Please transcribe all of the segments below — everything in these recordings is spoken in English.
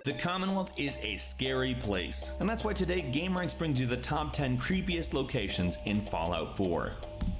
The Commonwealth is a scary place, and that's why today gameranx brings you the top 10 creepiest locations in Fallout 4.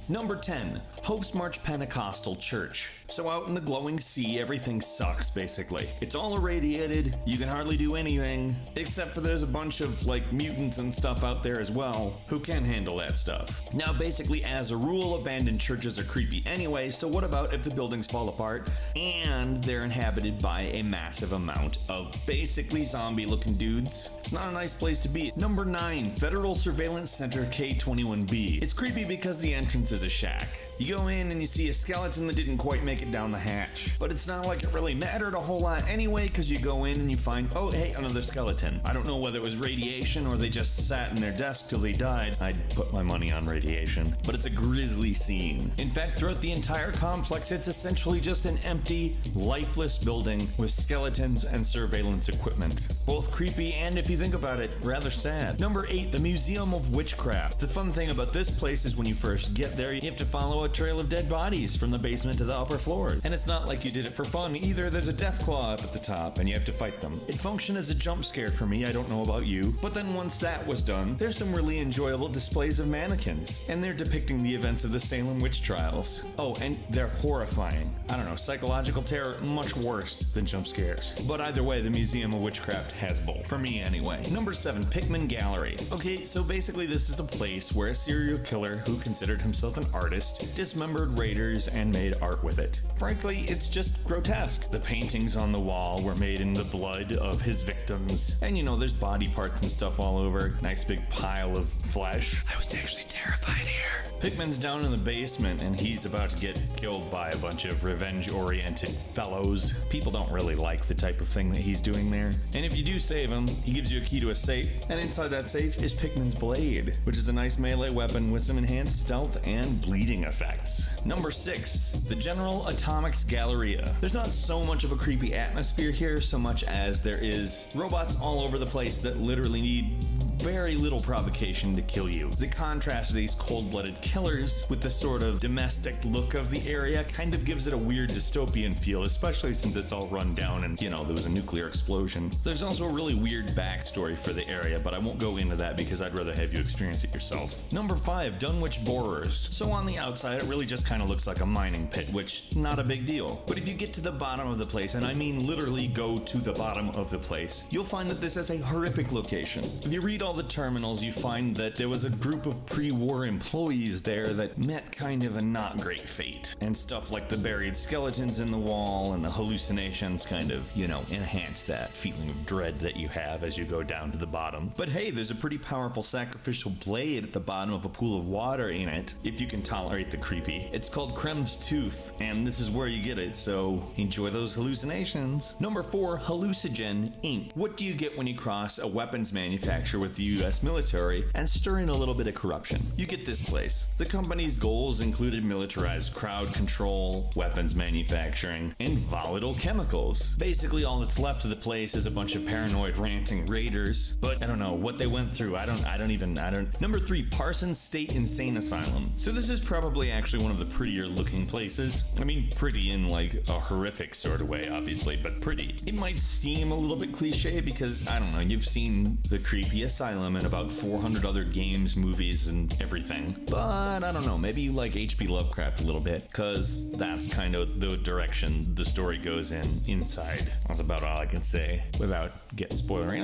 Number 10, Hope's March Pentecostal Church. So out in the glowing sea, everything sucks basically. It's all irradiated, you can hardly do anything, except for there's a bunch of mutants and stuff out there as well who can handle that stuff. Now basically as a rule, abandoned churches are creepy anyway, so what about if the buildings fall apart and they're inhabited by a massive amount of basically zombie looking dudes? It's not a nice place to be. Number 9, Federal Surveillance Center K-21B. It's creepy because the entrance is a shack. You go in and you see a skeleton that didn't quite make it down the hatch. But it's not like it really mattered a whole lot anyway, because you go in and you find, oh hey, another skeleton. I don't know whether it was radiation or they just sat in their desk till they died. I'd put my money on radiation. But it's a grisly scene. In fact, throughout the entire complex, it's essentially just an empty, lifeless building with skeletons and surveillance equipment. Both creepy and, if you think about it, rather sad. Number 8, the Museum of Witchcraft. The fun thing about this place is when you first get there, you have to follow a trail of dead bodies from the basement to the upper floor. And it's not like you did it for fun either. There's a death claw up at the top and you have to fight them. It functioned as a jump scare for me, I don't know about you. But then once that was done, there's some really enjoyable displays of mannequins. And they're depicting the events of the Salem witch trials. Oh, and they're horrifying. I don't know, psychological terror, much worse than jump scares. But either way, the Museum of Witchcraft has both. For me anyway. Number 7, Pickman Gallery. Okay, so basically this is a place where a serial killer who considered himself an artist dismembered raiders and made art with it. Frankly, it's just grotesque. The paintings on the wall were made in the blood of his victims. And there's body parts and stuff all over. Nice big pile of flesh. I was actually terrified here. Pickman's down in the basement and he's about to get killed by a bunch of revenge-oriented fellows. People don't really like the type of thing that he's doing there. And if you do save him, he gives you a key to a safe, and inside that safe is Pickman's blade, which is a nice melee weapon with some enhanced stealth and bleeding effects. Number 6, the General Atomics Galleria. There's not so much of a creepy atmosphere here so much as there is robots all over the place that literally need very little provocation to kill you. The contrast of these cold-blooded killers with the sort of domestic look of the area kind of gives it a weird dystopian feel, especially since it's all run down and, there was a nuclear explosion. There's also a really weird backstory for the area, but I won't go into that because I'd rather have you experience it yourself. Number 5, Dunwich Borers. So on the outside, it really just kind of looks like a mining pit, which, not a big deal. But if you get to the bottom of the place, and I mean literally go to the bottom of the place, you'll find that this is a horrific location. If you read all the terminals, you find that there was a group of pre-war employees there that met kind of a not great fate. And stuff like the buried skeletons in the wall and the hallucinations kind of, enhance that feeling of dread that you have as you go down to the bottom. But hey, there's a pretty powerful sacrificial blade at the bottom of a pool of water in it, if you can tolerate the creepy. It's called Krem's Tooth, and this is where you get it, so enjoy those hallucinations. Number 4, Hallucigenia Inc. What do you get when you cross a weapons manufacturer with the US military and stir in a little bit of corruption? You get this place. The company's goals included militarized crowd control, weapons manufacturing, and volatile chemicals. Basically all that's left of the place is a bunch of paranoid ranting raiders, but I don't know what they went through. I don't. Number 3, Parsons State Insane Asylum. So this is probably actually one of the prettier looking places. I mean pretty in like a horrific sort of way, obviously, but pretty. It might seem a little bit cliche because, I don't know, you've seen the creepy asylum in about 400 other games, movies, and everything. But I don't know, maybe you like H.P. Lovecraft a little bit, because that's kind of the direction the story goes inside. That's about all I can say without getting spoilery.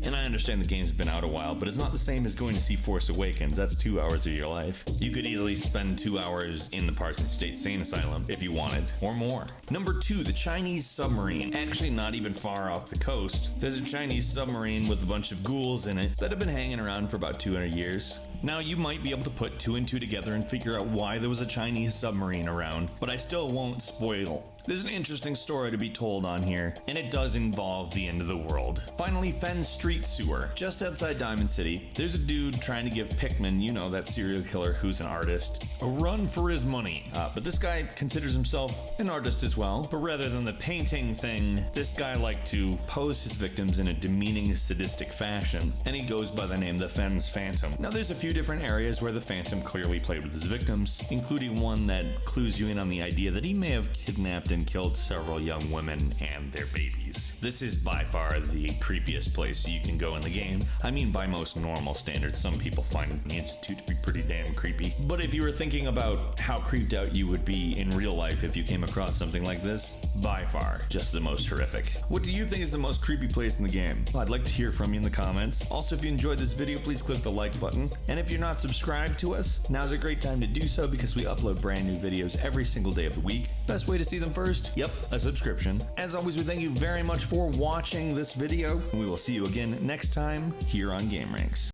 And I understand the game's been out a while, but it's not the same as going to see Force Awakens. That's 2 hours of your life. You could easily spend 2 hours in the Parsons State Insane Asylum if you wanted, or more. Number 2, the Chinese Submarine. Actually not even far off the coast. There's a Chinese submarine with a bunch of ghouls in it that have been hanging around for about 200 years. Now you might be able to put 2 and 2 together and figure out why there was a Chinese submarine around, but I still won't spoil. There's an interesting story to be told on here, and it does involve the end of the world. Finally, Fenn Street Sewer. Just outside Diamond City, there's a dude trying to give Pickman, that serial killer who's an artist, a run for his money. But this guy considers himself an artist as well, but rather than the painting thing, this guy liked to pose his victims in a demeaning, sadistic fashion, and he goes by the name the Fenn's Phantom. Now there's a few different areas where the Phantom clearly played with his victims, including one that clues you in on the idea that he may have kidnapped and killed several young women and their babies. This is by far the creepiest place you can go in the game. I mean, by most normal standards, some people find the Institute to be pretty damn creepy. But if you were thinking about how creeped out you would be in real life if you came across something like this, by far, just the most horrific. What do you think is the most creepy place in the game? I'd like to hear from you in the comments. Also, if you enjoyed this video, please click the like button. And if you're not subscribed to us, now's a great time to do so because we upload brand new videos every single day of the week. Best way to see them first? Yep, a subscription. As always, we thank you very much for watching this video, and we will see you again next time here on gameranx.